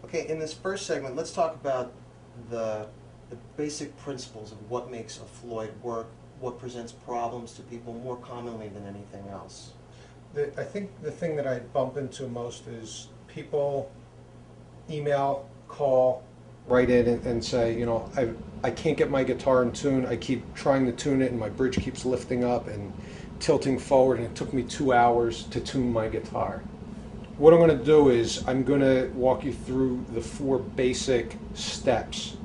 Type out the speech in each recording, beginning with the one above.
Okay, in this first segment, let's talk about the basic principles of what makes a Floyd work, what presents problems to people more commonly than anything else. I think the thing that I bump into most is people email, call, write in and say, you know, I can't get my guitar in tune. I keep trying to tune it and my bridge keeps lifting up and tilting forward, and it took me 2 hours to tune my guitar. What I'm going to do is I'm going to walk you through the 4 basic steps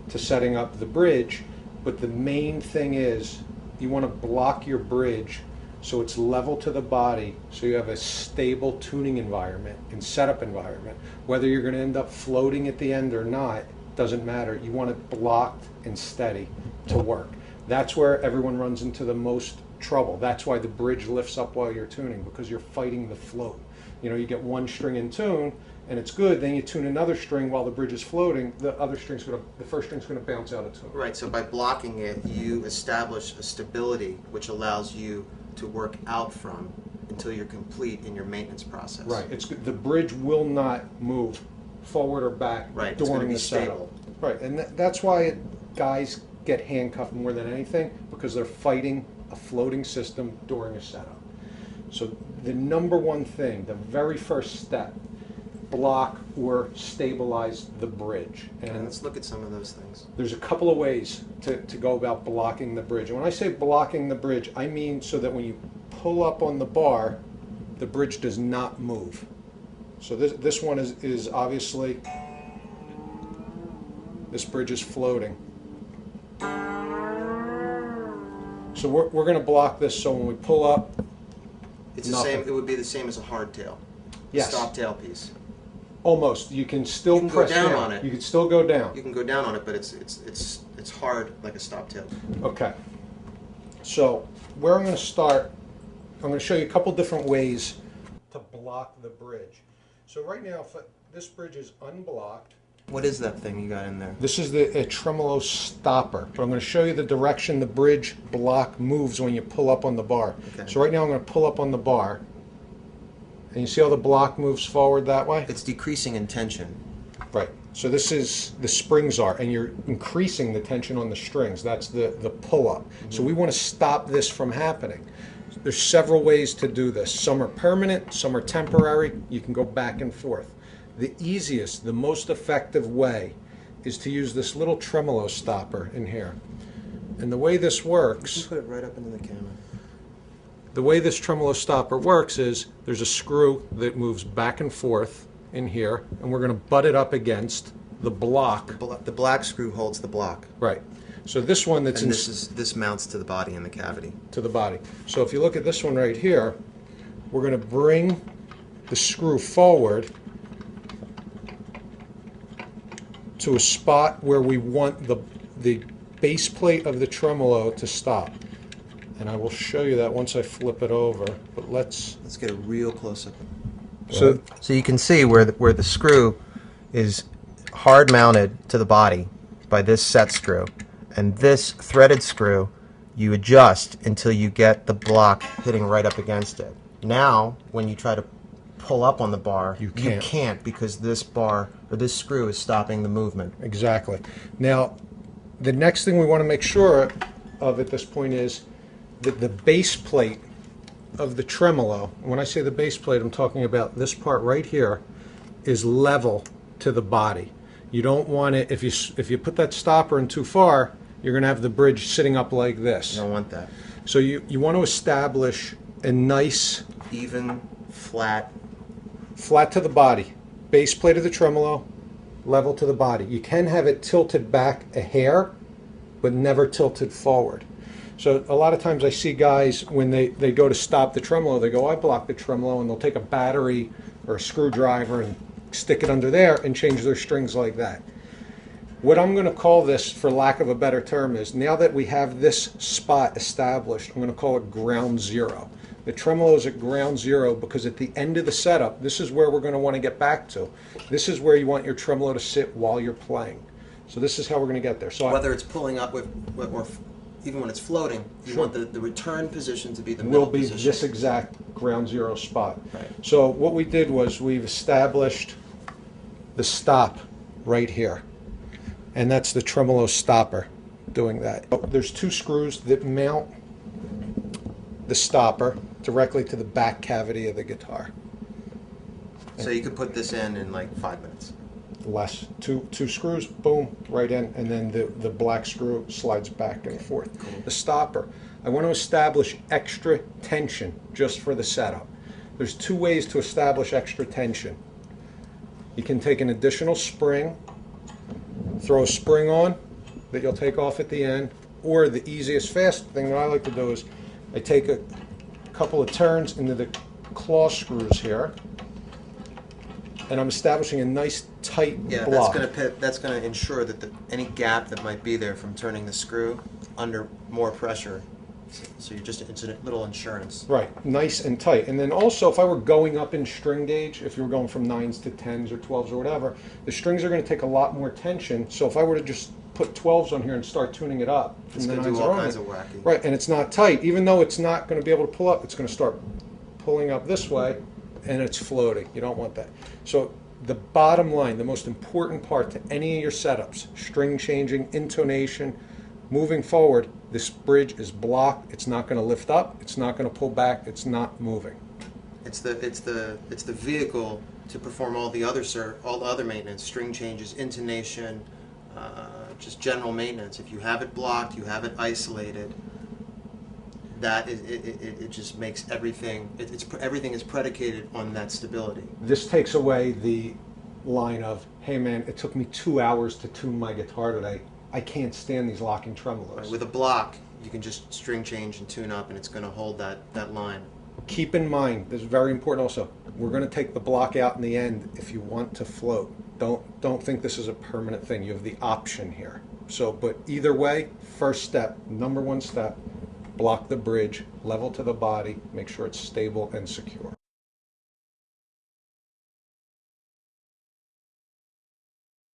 to setting up the bridge, but the main thing is you want to block your bridge so it's level to the body, so you have a stable tuning environment and setup environment. Whether you're going to end up floating at the end or not doesn't matter. You want it blocked and steady to work. That's where everyone runs into the most trouble. That's why the bridge lifts up while you're tuning, because you're fighting the float. You know, you get one string in tune and it's good, then you tune another string while the bridge is floating, the first string's going to bounce out of tune. Right, so by blocking it, you establish a stability which allows you to work out from until you're complete in your maintenance process. Right, the bridge will not move forward or back during the setup. Right, and that's why guys get handcuffed more than anything, because they're fighting a floating system during a setup. So the number one thing, the very first step, block or stabilize the bridge. And let's look at some of those things. There's a couple of ways to go about blocking the bridge. And when I say blocking the bridge, I mean so that when you pull up on the bar, the bridge does not move. So this one is obviously, this bridge is floating. So we're going to block this so when we pull up, it's the same. It would be the same as a hardtail. Yes. Stop tail piece. Almost. You can still press down on it. You can still go down. You can go down on it, but it's hard like a stop tail. Okay. So where I'm going to start, I'm going to show you a couple different ways to block the bridge. So right now, if this bridge is unblocked. What is that thing you got in there? This is a Tremolo Stopper, but I'm going to show you the direction the bridge block moves when you pull up on the bar. Okay. So right now I'm going to pull up on the bar, and you see how the block moves forward that way? It's decreasing in tension. Right. So this is, the springs are, and you're increasing the tension on the strings. That's the pull-up. Mm-hmm. So we want to stop this from happening. There's several ways to do this. Some are permanent, some are temporary. You can go back and forth. The easiest, the most effective way is to use this little Tremolo Stopper in here. And the way this works... You can put it right up into the camera. The way this Tremolo Stopper works is there's a screw that moves back and forth in here, and we're going to butt it up against the block. The black screw holds the block. Right. So this one that's and this mounts to the body in the cavity. To the body. So if you look at this one right here, we're going to bring the screw forward to a spot where we want the base plate of the tremolo to stop. And I will show you that once I flip it over. But let's get a real close up. So you can see where the screw is hard mounted to the body by this set screw, and this threaded screw you adjust until you get the block hitting right up against it. Now, when you try to pull up on the bar, you can't because this bar or this screw is stopping the movement. Exactly. Now, the next thing we want to make sure of at this point is that the base plate of the tremolo, when I say the base plate, I'm talking about this part right here, is level to the body. You don't want it, if you put that stopper in too far, you're going to have the bridge sitting up like this. You don't want that. So you want to establish a nice, even, flat to the body. Base plate of the tremolo, level to the body. You can have it tilted back a hair, but never tilted forward. So a lot of times I see guys, when they go to stop the tremolo, they go, I block the tremolo, and they'll take a battery or a screwdriver and stick it under there and change their strings like that. What I'm going to call this, for lack of a better term, is now that we have this spot established, I'm going to call it ground zero. The tremolo is at ground zero because at the end of the setup, this is where we're going to want to get back to. This is where you want your tremolo to sit while you're playing. So this is how we're going to get there. So whether it's pulling up with, or even when it's floating, you want the return position to be the middle position. Will be this exact ground zero spot. Right. So what we did was we've established the stop right here. And that's the Tremolo Stopper doing that. There's two screws that mount the stopper directly to the back cavity of the guitar. So you could put this in like 5 minutes. Less. Two screws, boom, right in, and then the black screw slides back and forth. Cool. The stopper. I want to establish extra tension just for the setup. There's two ways to establish extra tension. You can take an additional spring, throw a spring on that you'll take off at the end, or the easiest, fast thing that I like to do is I take a couple of turns into the claw screws here, and I'm establishing a nice tight block. That's gonna ensure that any gap that might be there from turning the screw under more pressure. So it's a little insurance. Right, nice and tight. And then also, if I were going up in string gauge, if you were going from 9s to 10s or 12s or whatever, the strings are going to take a lot more tension. So if I were to just put 12s on here and start tuning it up, it's going to do all kinds of wacky. Right, and it's not tight. Even though it's not going to be able to pull up, it's going to start pulling up this way, and it's floating. You don't want that. So the bottom line, the most important part to any of your setups, string changing, intonation, moving forward, this bridge is blocked. It's not going to lift up. It's not going to pull back. It's not moving. It's the vehicle to perform all the other maintenance, string changes, intonation, just general maintenance. If you have it blocked, you have it isolated. It just makes everything. Everything is predicated on that stability. This takes away the line of, "Hey man, it took me 2 hours to tune my guitar today. I can't stand these locking tremolos." Right. With a block, you can just string change and tune up, and it's going to hold that line. Keep in mind, this is very important also, we're going to take the block out in the end if you want to float. Don't think this is a permanent thing. You have the option here. So, but either way, first step, number one step, block the bridge, level to the body, make sure it's stable and secure.